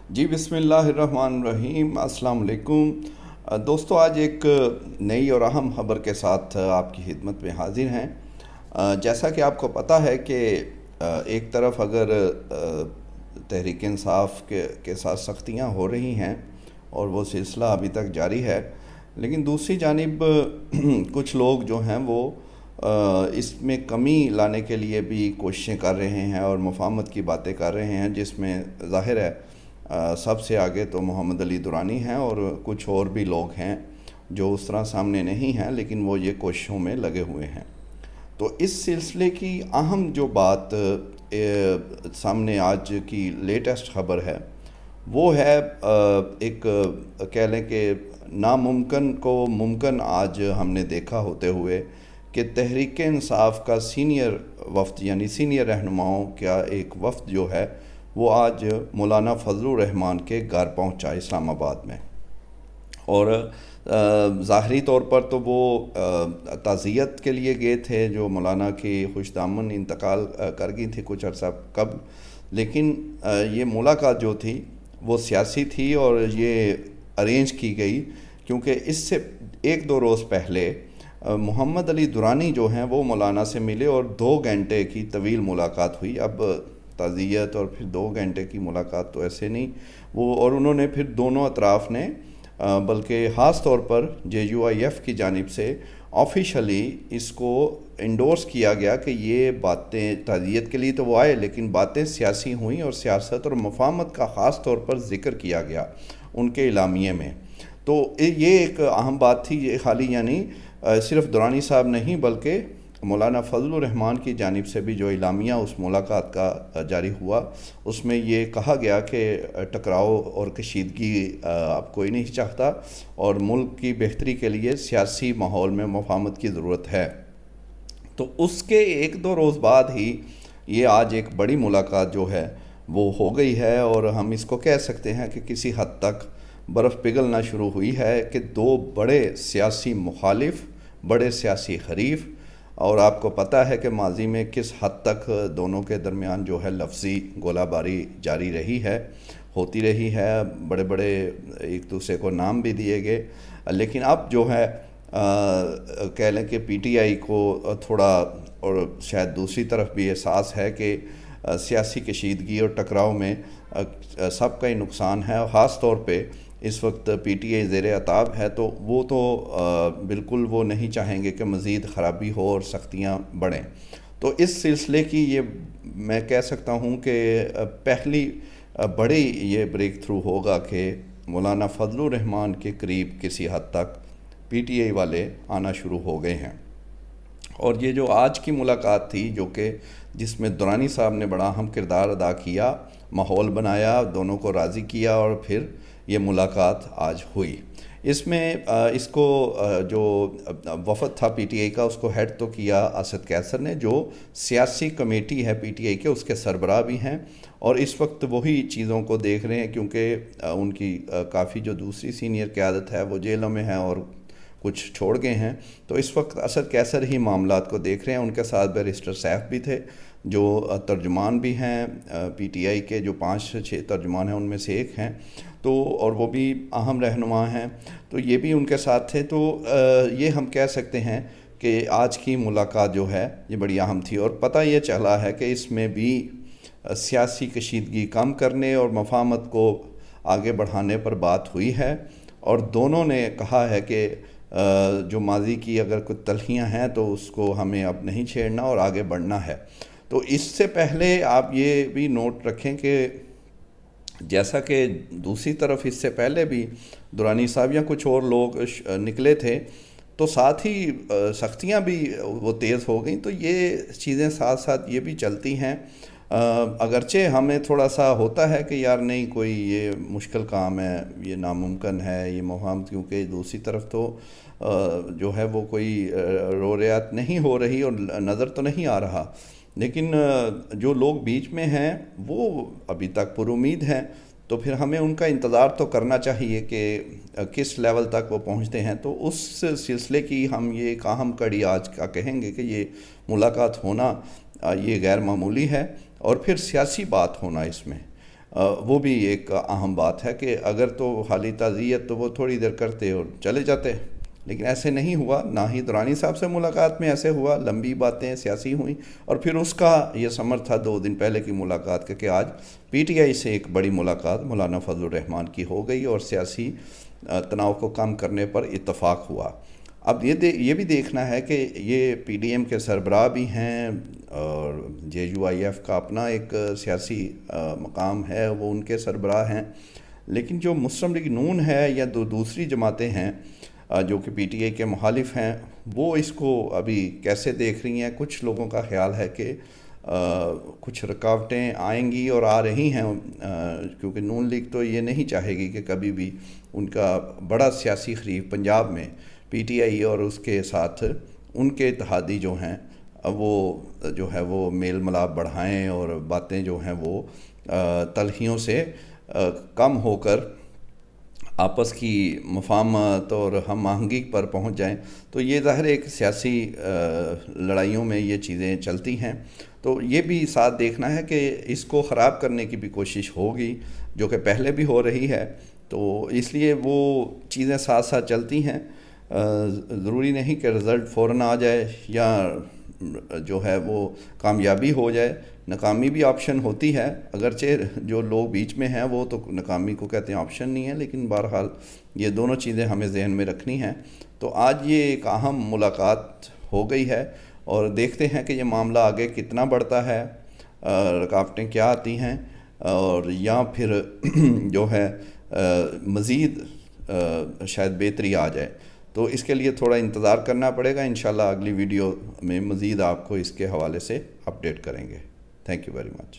جی بسم اللہ الرحمن الرحیم، السلام علیکم دوستو، آج ایک نئی اور اہم خبر کے ساتھ آپ کی خدمت میں حاضر ہیں۔ جیسا کہ آپ کو پتہ ہے کہ ایک طرف اگر تحریک انصاف کے ساتھ سختیاں ہو رہی ہیں اور وہ سلسلہ ابھی تک جاری ہے، لیکن دوسری جانب کچھ لوگ جو ہیں وہ اس میں کمی لانے کے لیے بھی کوششیں کر رہے ہیں اور مفاہمت کی باتیں کر رہے ہیں، جس میں ظاہر ہے سب سے آگے تو محمد علی درانی ہیں اور کچھ اور بھی لوگ ہیں جو اس طرح سامنے نہیں ہیں، لیکن وہ یہ کوششوں میں لگے ہوئے ہیں۔ تو اس سلسلے کی اہم جو بات سامنے آج کی لیٹسٹ خبر ہے وہ ہے ایک کہہ لیں کہ ناممکن کو ممکن آج ہم نے دیکھا ہوتے ہوئے کہ تحریک انصاف کا سینئر وفد یعنی سینئر رہنماؤں کا ایک وفد جو ہے وہ آج مولانا فضل الرحمان کے گھر پہنچا اسلام آباد میں، اور ظاہری طور پر تو وہ تعزیت کے لیے گئے تھے جو مولانا کی خوش دامن انتقال کر گئی تھی کچھ عرصہ قبل، لیکن یہ ملاقات جو تھی وہ سیاسی تھی اور یہ ارینج کی گئی کیونکہ اس سے ایک دو روز پہلے محمد علی درانی جو ہیں وہ مولانا سے ملے اور 2 گھنٹے کی طویل ملاقات ہوئی۔ اب تعزیت اور پھر 2 گھنٹے کی ملاقات تو ایسے نہیں وہ، اور انہوں نے پھر دونوں اطراف نے بلکہ خاص طور پر JUIF کی جانب سے آفیشلی اس کو انڈورس کیا گیا کہ یہ باتیں تعزیت کے لیے تو وہ آئے لیکن باتیں سیاسی ہوئیں اور سیاست اور مفاہمت کا خاص طور پر ذکر کیا گیا ان کے اعلامیے میں۔ تو یہ ایک اہم بات تھی، یہ خالی یعنی صرف درانی صاحب نہیں بلکہ مولانا فضل الرحمان کی جانب سے بھی جو اعلامیہ اس ملاقات کا جاری ہوا اس میں یہ کہا گیا کہ ٹکراؤ اور کشیدگی اب کوئی نہیں چاہتا اور ملک کی بہتری کے لیے سیاسی ماحول میں مفاہمت کی ضرورت ہے۔ تو اس کے ایک دو روز بعد ہی یہ آج ایک بڑی ملاقات جو ہے وہ ہو گئی ہے، اور ہم اس کو کہہ سکتے ہیں کہ کسی حد تک برف پگھلنا شروع ہوئی ہے کہ دو بڑے سیاسی مخالف، بڑے سیاسی حریف، اور آپ کو پتہ ہے کہ ماضی میں کس حد تک دونوں کے درمیان جو ہے لفظی گولہ باری جاری رہی ہے، ہوتی رہی ہے، بڑے بڑے ایک دوسرے کو نام بھی دیے گئے، لیکن اب جو ہے کہہ لیں کہ PTI کو تھوڑا اور شاید دوسری طرف بھی احساس ہے کہ سیاسی کشیدگی اور ٹکراؤ میں سب کا ہی نقصان ہے، اور خاص طور پہ اس وقت PTI زیر عتاب ہے، تو وہ تو بالکل وہ نہیں چاہیں گے کہ مزید خرابی ہو اور سختیاں بڑھیں۔ تو اس سلسلے کی یہ میں کہہ سکتا ہوں کہ پہلی بڑی یہ بریک تھرو ہوگا کہ مولانا فضل الرحمان کے قریب کسی حد تک PTI والے آنا شروع ہو گئے ہیں۔ اور یہ جو آج کی ملاقات تھی جو کہ جس میں درانی صاحب نے بڑا اہم کردار ادا کیا، ماحول بنایا، دونوں کو راضی کیا، اور پھر یہ ملاقات آج ہوئی۔ اس میں اس کو جو وفد تھا PTI کا اس کو ہیڈ تو کیا اسد قیصر نے، جو سیاسی کمیٹی ہے PTI کے اس کے سربراہ بھی ہیں، اور اس وقت وہی چیزوں کو دیکھ رہے ہیں کیونکہ ان کی کافی جو دوسری سینئر قیادت ہے وہ جیلوں میں ہے اور کچھ چھوڑ گئے ہیں، تو اس وقت اسد قیصر ہی معاملات کو دیکھ رہے ہیں۔ ان کے ساتھ بیرسٹر سیف بھی تھے جو ترجمان بھی ہیں PTI کے، جو 5-6 ترجمان ہیں ان میں سے ایک ہیں، تو اور وہ بھی اہم رہنما ہیں، تو یہ بھی ان کے ساتھ تھے۔ تو یہ ہم کہہ سکتے ہیں کہ آج کی ملاقات جو ہے یہ بڑی اہم تھی، اور پتہ یہ چلا ہے کہ اس میں بھی سیاسی کشیدگی کم کرنے اور مفاہمت کو آگے بڑھانے پر بات ہوئی ہے، اور دونوں نے کہا ہے کہ جو ماضی کی اگر کوئی تلخیاں ہیں تو اس کو ہمیں اب نہیں چھیڑنا اور آگے بڑھنا ہے۔ تو اس سے پہلے آپ یہ بھی نوٹ رکھیں کہ جیسا کہ دوسری طرف اس سے پہلے بھی درانی صاحب یا کچھ اور لوگ نکلے تھے تو ساتھ ہی سختیاں بھی وہ تیز ہو گئیں، تو یہ چیزیں ساتھ ساتھ یہ بھی چلتی ہیں۔ اگرچہ ہمیں تھوڑا سا ہوتا ہے کہ یار نہیں کوئی یہ مشکل کام ہے، یہ ناممکن ہے، یہ مفاہمت، کیونکہ دوسری طرف تو جو ہے وہ کوئی روریات نہیں ہو رہی اور نظر تو نہیں آ رہا، لیکن جو لوگ بیچ میں ہیں وہ ابھی تک پر امید ہیں، تو پھر ہمیں ان کا انتظار تو کرنا چاہیے کہ کس لیول تک وہ پہنچتے ہیں۔ تو اس سلسلے کی ہم یہ ایک اہم کڑی آج کا کہیں گے کہ یہ ملاقات ہونا یہ غیر معمولی ہے، اور پھر سیاسی بات ہونا اس میں وہ بھی ایک اہم بات ہے کہ اگر تو حالی تعزیت تو وہ تھوڑی دیر کرتے اور چلے جاتے، لیکن ایسے نہیں ہوا، نہ ہی درانی صاحب سے ملاقات میں ایسے ہوا، لمبی باتیں سیاسی ہوئیں، اور پھر اس کا یہ ثمر تھا 2 دن پہلے کی ملاقات کا کہ آج پی ٹی آئی سے ایک بڑی ملاقات مولانا فضل الرحمان کی ہو گئی اور سیاسی تناؤ کو کم کرنے پر اتفاق ہوا۔ اب یہ بھی دیکھنا ہے کہ یہ پی ڈی ایم کے سربراہ بھی ہیں اور جے یو آئی ایف کا اپنا ایک سیاسی مقام ہے، وہ ان کے سربراہ ہیں، لیکن جو مسلم لیگ نون ہے یا دوسری جماعتیں ہیں جو کہ پی ٹی آئی کے مخالف ہیں، وہ اس کو ابھی کیسے دیکھ رہی ہیں؟ کچھ لوگوں کا خیال ہے کہ کچھ رکاوٹیں آئیں گی اور آ رہی ہیں، کیونکہ نون لیگ تو یہ نہیں چاہے گی کہ کبھی بھی ان کا بڑا سیاسی حریف پنجاب میں پی ٹی آئی اور اس کے ساتھ ان کے اتحادی جو ہیں وہ جو ہے وہ میل ملاپ بڑھائیں اور باتیں جو ہیں وہ تلخیوں سے کم ہو کر آپس کی مفاہمت اور ہم آہنگی پر پہنچ جائیں۔ تو یہ ظاہر ایک سیاسی لڑائیوں میں یہ چیزیں چلتی ہیں، تو یہ بھی ساتھ دیکھنا ہے کہ اس کو خراب کرنے کی بھی کوشش ہوگی، جو کہ پہلے بھی ہو رہی ہے، تو اس لیے وہ چیزیں ساتھ ساتھ چلتی ہیں۔ ضروری نہیں کہ رزلٹ فوراً آ جائے یا جو ہے وہ کامیابی ہو جائے، ناکامی بھی آپشن ہوتی ہے، اگرچہ جو لوگ بیچ میں ہیں وہ تو ناکامی کو کہتے ہیں آپشن نہیں ہے، لیکن بہرحال یہ دونوں چیزیں ہمیں ذہن میں رکھنی ہیں۔ تو آج یہ ایک اہم ملاقات ہو گئی ہے اور دیکھتے ہیں کہ یہ معاملہ آگے کتنا بڑھتا ہے، رکاوٹیں کیا آتی ہیں، اور یا پھر جو ہے مزید شاید بہتری آ جائے۔ تو اس کے لیے تھوڑا انتظار کرنا پڑے گا، انشاءاللہ اگلی ویڈیو میں مزید آپ کو اس کے حوالے سے اپڈیٹ کریں گے۔ Thank you very much.